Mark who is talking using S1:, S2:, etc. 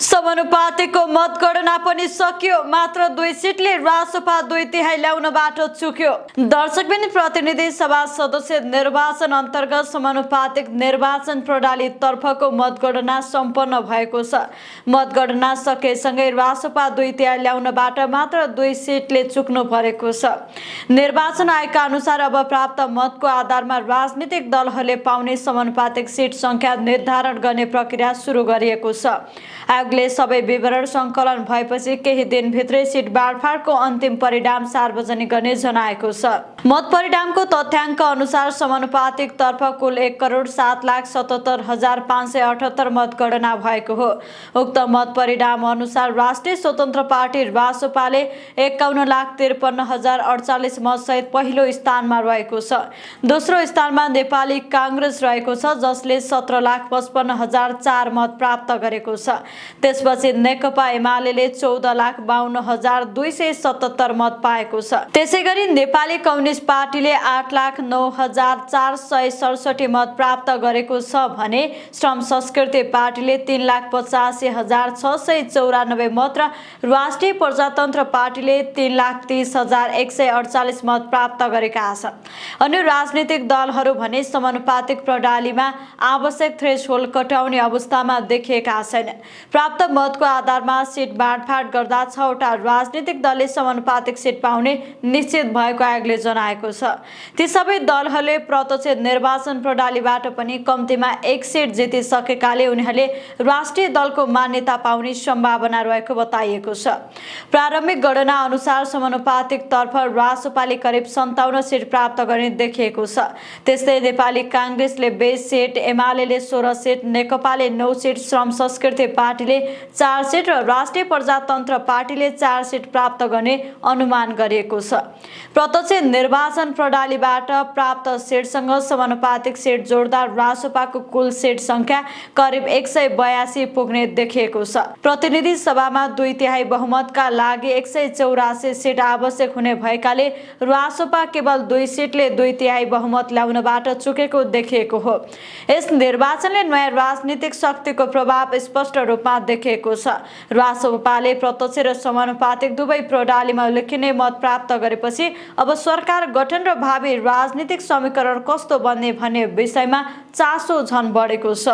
S1: समानुपातिकको मतगणना पनि सकियो। मात्र 2 सिटले रासपा 2/3 ल्याउनबाट चुक्यो। दर्शकबिन प्रतिनिधि सभा सदस्य निर्वाचन अन्तर्गत समानुपातिक निर्वाचन प्रणाली तर्फको मतगणना सम्पन्न भएको छ। मतगणना सकेसँगै रासपा 2/3 ल्याउनबाट मात्र 2 सिटले चुक्नु परेको छ। निर्वाचन आयोगका अनुसार अब प्राप्त मतको आधारमा राजनीतिक दलहरूले पाउने समानुपातिक सिट संख्या निर्धारण गर्ने प्रक्रिया सुरु गरिएको छ। आयोगले सबै विवरण सङ्कलन भएपछि केही दिनभित्रै सिट बाँडफाँडको अन्तिम परिणाम सार्वजनिक गर्ने जनाएको छ। मत परिणामको तथ्याङ्क अनुसार समानुपातिक तर्फ कुल 1,07,77,578 मतगणना भएको हो। उक्त मत परिणाम अनुसार राष्ट्रिय स्वतन्त्र पार्टी रासपाले 51,53,048 मतसहित पहिलो स्थानमा रहेको छ। दोस्रो स्थानमा नेपाली काङ्ग्रेस रहेको छ, जसले 17,55,004 मत प्राप्त गरेको छ। त्यसपछि नेकपा एमाले 14,52,277 मत पाएको छ। त्यसैगरी नेपाली कम्युनिस्ट पार्टीले 8,09,467 मत प्राप्त गरेको छ भने श्रम संस्कृति पार्टीले 3,85,694 मत र राष्ट्रिय प्रजातन्त्र पार्टीले 3,30,148 मत प्राप्त गरेका छन्। अन्य राजनीतिक दलहरू भने समानुपातिक प्रणालीमा आवश्यक थ्रेसहोल्ड कटाउने अवस्थामा देखिएका छैनन्। प्राप्त मतको आधारमा सिट बाँडफाँड गर्दा 6 वटा राजनीतिक दलले समानुपातिक सिट पाउने निश्चित भएको आयोगले जनाएको छ। ती सबै दलहरूले प्रत्यक्ष निर्वाचन प्रणालीबाट पनि कम्तीमा 1 सिट जितिसकेकाले उनीहरूले राष्ट्रिय दलको मान्यता पाउने सम्भावना रहेको बताइएको छ। प्रारम्भिक गणना अनुसार समानुपातिक तर्फ रासपाले करिब 57 सिट प्राप्त गर्ने देखिएको छ। त्यस्तै नेपाली काङ्ग्रेसले 20 सिट, एमाले 16 सिट, नेकपाले 9 सिट, श्रम संस्कृति पार्टीले 4 सिट र राष्ट्रिय प्रजातन्त्र पार्टीले 4 सिट प्राप्त गर्ने अनुमान गरिएको छ। प्रत्यक्ष निर्वाचन प्रणालीबाट प्राप्त सिटसँग समानुपातिक सिट जोड्दा रासपाको कुल सिट संख्या करिब 182 पुग्ने देखिएको छ। प्रतिनिधि सभामा 2/3 बहुमतका लागि 184 सिट आवश्यक हुने भएकाले रासपा केवल 2 सिटले 2/3 बहुमत ल्याउनबाट चुकेको देखिएको हो। यस निर्वाचनले नयाँ राजनीतिक शक्तिको प्रभाव स्पष्ट रूपमा देखिएको छ। रासपाले प्रत्यक्ष र समानुपातिक दुवै प्रणालीमा उल्लेखनीय मत प्राप्त गरेपछि अब सरकार गठन र भावी राजनीतिक समीकरण कस्तो बन्ने भन्ने विषयमा चासो झन बढेको छ।